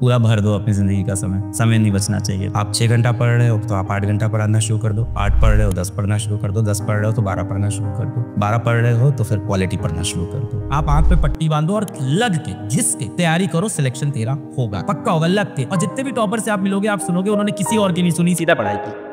पूरा भर दो अपनी जिंदगी का समय नहीं बचना चाहिए। आप 6 घंटा पढ़ रहे हो तो आप 8 घंटा पढ़ना शुरू कर दो, 8 पढ़ रहे हो 10 पढ़ना शुरू कर दो, 10 पढ़ रहे हो तो 12 पढ़ना शुरू कर दो, 12 पढ़ रहे हो तो फिर क्वालिटी पढ़ना शुरू कर दो। आप आंख पे पट्टी बांधो और लग के घिस के तैयारी करो, सिलेक्शन तेरा होगा, पक्का होगा, लग के। और जितने भी टॉपर से आप मिलोगे आप सुनोगे उन्होंने किसी और की नहीं सुनी, सीधा पढ़ाई की।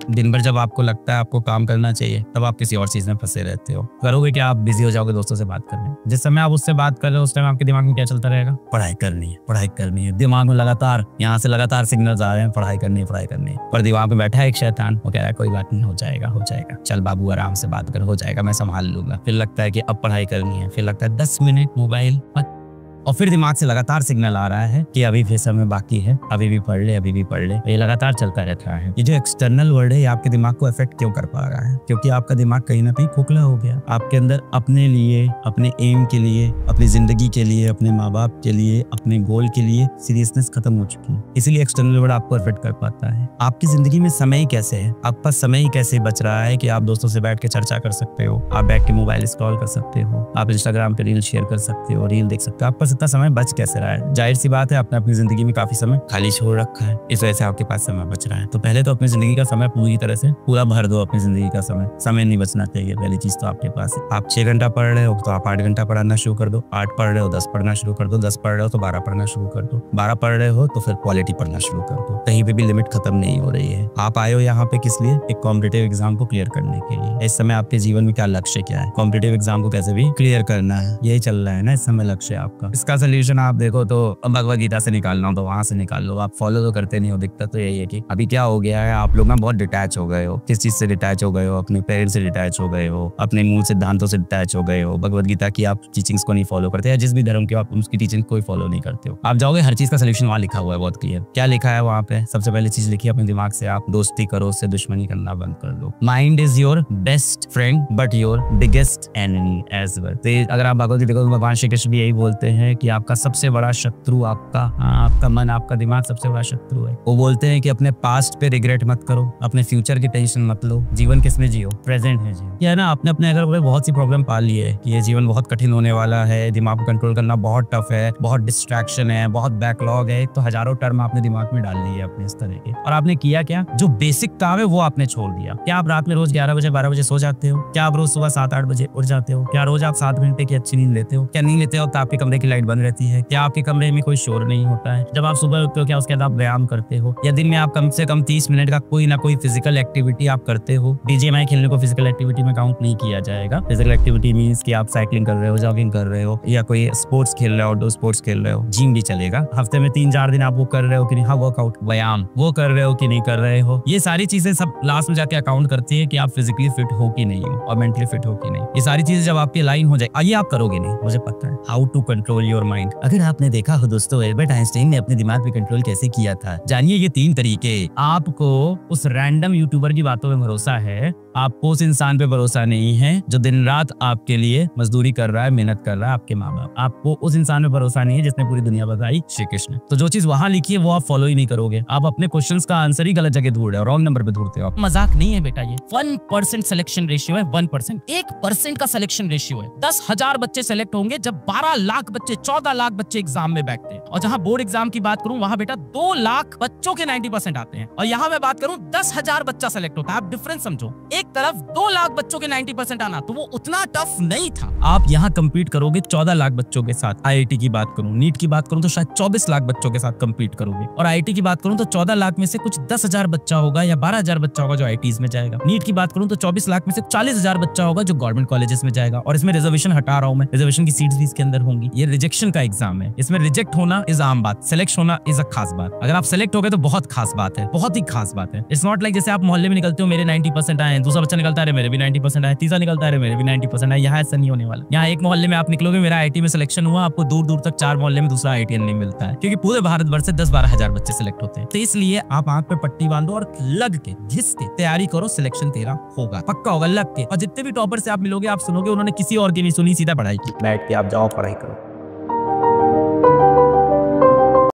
दिन भर जब आपको लगता है आपको काम करना चाहिए तब आप किसी और चीज में फंसे रहते हो। करोगे क्या? आप बिजी हो जाओगे दोस्तों से बात करने। जिस समय आप उससे बात कर रहे हो उस टाइम आपके दिमाग में क्या चलता रहेगा? पढ़ाई करनी है, पढ़ाई करनी है। दिमाग में लगातार यहाँ से लगातार सिग्नल्स आ रहे हैं, पढ़ाई करनी है, पढ़ाई करनी है। पर दिमाग में बैठा है एक शैतान, वो कह रहा है कोई बात नहीं, हो जाएगा, हो जाएगा, चल बाबू आराम से बात कर, हो जाएगा, मैं संभाल लूंगा। फिर लगता है कि अब पढ़ाई करनी है, फिर लगता है 10 मिनट मोबाइल, और फिर दिमाग से लगातार सिग्नल आ रहा है कि अभी भी समय बाकी है, अभी भी पढ़ ले, अभी भी पढ़ ले। ये लगातार चलता रहता है। ये जो एक्सटर्नल वर्ल्ड है ये आपके दिमाग को अफेक्ट क्यों कर पा रहा है? क्योंकि आपका दिमाग कहीं ना कहीं खोखला हो गया। आपके अंदर अपने लिए, अपने एम के लिए, अपनी जिंदगी के लिए, अपने माँ बाप के लिए, अपने गोल के लिए सीरियसनेस खत्म हो चुकी है। इसीलिए एक्सटर्नल वर्ल्ड आपको अफेक्ट कर पाता है। आपकी जिंदगी में समय ही कैसे है? आपके पास समय ही कैसे बच रहा है कि आप दोस्तों से बैठ के चर्चा कर सकते हो, आप बैठ के मोबाइल स्क्रॉल कर सकते हो, आप इंस्टाग्राम पे रील शेयर कर सकते हो, रील देख सकते हो। आपके पास इतना समय बच कैसे रहा है? जाहिर सी बात है आपने अपनी जिंदगी में काफी समय खाली छोड़ रखा है, इस वजह से आपके पास समय बच रहा है। तो पहले तो अपनी जिंदगी का समय पूरी तरह से पूरा भर दो अपनी जिंदगी का समय नहीं बचना चाहिए। पहली चीज तो आपके पास है। आप 6 घंटा पढ़ रहे हो तो आप 8 घंटा पढ़ना शुरू कर दो, 8 पढ़ रहे हो 10 पढ़ना शुरू कर दो, 10 पढ़ रहे हो तो 12 पढ़ना शुरू कर दो, 12 पढ़ रहे हो तो फिर क्वालिटी पढ़ना शुरू कर दो। कहीं पे भी लिमिट खत्म नहीं हो रही है। आप आए हो यहाँ पे किस लिए? एक कॉम्पिटिटिव एग्जाम को क्लियर करने के लिए। इस समय आपके जीवन में क्या लक्ष्य क्या है? कॉम्पिटिटिव एग्जाम को कैसे भी क्लियर करना है, यही चल रहा है ना इस समय लक्ष्य आपका। इसका सोल्यूशन आप देखो तो भगवद गीता से निकालना हो तो वहां से निकाल लो। आप फॉलो तो करते नहीं हो। दिक्कत तो यही है कि अभी क्या हो गया है, आप लोग ना बहुत डिटैच हो गए हो। किस चीज से डिटैच हो गए हो? अपने पेरेंट्स से डिटैच हो गए हो, अपने मूल सिद्धांतों से डिटैच हो गए हो। भगवद गीता की आप टीचिंग्स को नहीं फॉलो करते, या जिस भी धर्म के आप उसकी टीचिंग कोई फॉलो नहीं करते हो। आप जाओगे हर चीज का सोल्यूशन वहां लिखा हुआ है, बहुत क्लियर। क्या लिखा है वहां पे? सबसे पहले चीज लिखी है अपने दिमाग से आप दोस्ती करो, उससे दुश्मनी करना बंद कर दो। Mind is your best friend but your biggest enemy as well. अगर आप भगवद गीता देखो, भगवान श्री कृष्ण भी यही बोलते हैं कि आपका सबसे बड़ा शत्रु आपका मन, आपका दिमाग सबसे बड़ा शत्रु है। वो बोलते हैं कि अपने पास्ट पे रिग्रेट मत करो, अपने फ्यूचर की टेंशन मत लो, जीवन किसमें जियो? प्रेजेंट में जियो। क्या है ना, आपने अपने अगर बहुत सी प्रॉब्लम पाल ली है कि ये जीवन बहुत कठिन होने वाला है, दिमाग को कंट्रोल करना बहुत टफ है, बहुत डिस्ट्रैक्शन है, बहुत बैकलॉग है, तो हजारों टर्म आपने दिमाग में डाल ली है अपने इस तरह के। और आपने किया क्या? जो बेसिक काम है वो आपने छोड़ दिया। क्या आप रात में रोज 11 बजे 12 बजे सो जाते हो? क्या आप रोज सुबह 7-8 बजे उठ जाते हो? क्या रोज आप 7 घंटे की अच्छी नींद लेते हो? क्या नींद लेते हो तो आपके कमरे की लाइट बंद रहती है? क्या आपके कमरे में कोई शोर नहीं होता है? जब आप सुबह उठते हो क्या उसके बाद आप व्यायाम करते हो? या दिन में आप कम से कम 30 मिनट का कोई ना कोई फिजिकल एक्टिविटी आप करते हो? बीजीएमआई खेलने को फिजिकल एक्टिविटी में काउंट नहीं किया जाएगा। फिजिकल एक्टिविटी मींस कि आप साइकिलिंग कर रहे हो, जॉगिंग कर रहे हो, या कोई स्पोर्ट्स खेल रहे हो, आउटडोर स्पोर्ट्स खेल रहे हो, जिम भी चलेगा। हफ्ते में 3-4 दिन आप वो कर रहे हो कि नहीं? हाँ, वर्कआउट, व्यायाम वो कर रहे हो कि नहीं कर रहे हो? ये सारी चीजें सब लास्ट में जाके अकाउंट करती है कि आप फिजिकली फिट हो कि नहीं हो और मेंटली फिट हो कि नहीं। ये सारी चीजें जब आपकी लाइन हो जाए, ये आप करोगे नहीं, मुझे पता है। How to control your mind. अगर आपने देखा हो दोस्तों, एल्बर्ट आइंस्टाइन ने अपने दिमाग पे कंट्रोल कैसे किया था, जानिए ये 3 तरीके। आपको उस रैंडम यूट्यूबर की बातों में भरोसा है, आपको उस इंसान पे भरोसा नहीं है जो दिन रात आपके लिए मजदूरी कर रहा है, मेहनत कर रहा है, आपके माँ बाप। आपको उस इंसान पे भरोसा नहीं है जिसने पूरी दुनिया बताई, श्री कृष्ण। तो जो चीज वहां लिखी है वो आप फॉलो ही नहीं करोगे। आप अपने क्वेश्चंस का आंसर ही गलत जगह ढूंढ रहे हो, रॉन्ग नंबर पे ढूंढते हो। मजाक नहीं है बेटा, ये 1% सिलेक्शन रेशियो है। 1%, 1% का सिलेक्शन रेशियो है। 10,000 बच्चे सेलेक्ट होंगे जब 12 लाख बच्चे, 14 लाख बच्चे एग्जाम में बैठते हैं। और जहां बोर्ड एग्जाम की बात करूं वहां बेटा 2 लाख बच्चों के 90% आते हैं। और यहाँ मैं बात करूं 10,000 बच्चा सेलेक्ट होता है। आप डिफरेंस समझो, एक तरफ 2 लाख बच्चों के 90% आना, तो वो उतना टफ नहीं था। आप यहाँ कम्पीट करोगे 14 लाख बच्चों के साथ। आईआईटी की बात करूं, नीट की बात करूं तो शायद 24 लाख बच्चों के साथ कम्पीट करोगे। और आईआईटी की बात करूं तो 14 लाख में से कुछ 10,000 बच्चा होगा या 12,000 बच्चा होगा जो आईआईटीज में जाएगा। नीट की बात करूं तो 24 लाख में से 40,000 बच्चा होगा जो गवर्नमेंट कॉलेजेस में जाएगा। और इसमें रिजर्वेशन हटा रहा हूं मैं, रिजर्वेशन की सीट्स भी इसके अंदर होंगी। ये रिजेक्शन का एग्जाम है, इसमें रिजेक्ट होना इज आम बात, सिलेक्ट होना इज अ खास बात। अगर आप सिलेक्ट हो गए तो बहुत खास बात है, बहुत ही खास बात है। इट्स नॉट लाइक जैसे आप मोहल्ले में निकलते हो, मेरे 90% आए, दूसरा बच्चा निकलता है मेरे भी 90% आए, तीसरा निकलता है मेरे भी 90% आए। यहाँ ऐसा नहीं होने वाला। यहाँ एक मोहल्ले में आप निकलोगे, मेरा आईआईटी में सिलेक्शन हुआ, आपको दूर दूर तक 4 मोहल्ले में दूसरा आईआईटीएन नहीं मिलता है, क्योंकि पूरे भारत भर से 10-12 हजार बच्चे सिलेक्ट होते हैं। तो इसलिए आप आंख पे पट्टी बांधो और लग के घिस के तैयारी करो, सिलेक्शन तेरा होगा, पक्का होगा, लग के। और जितने भी टॉपर से आप मिलोगे आप सुनोगे उन्होंने किसी और की नहीं सुनी, सीधा पढ़ाई की। बैठ के आप जाओ पढ़ाई करो।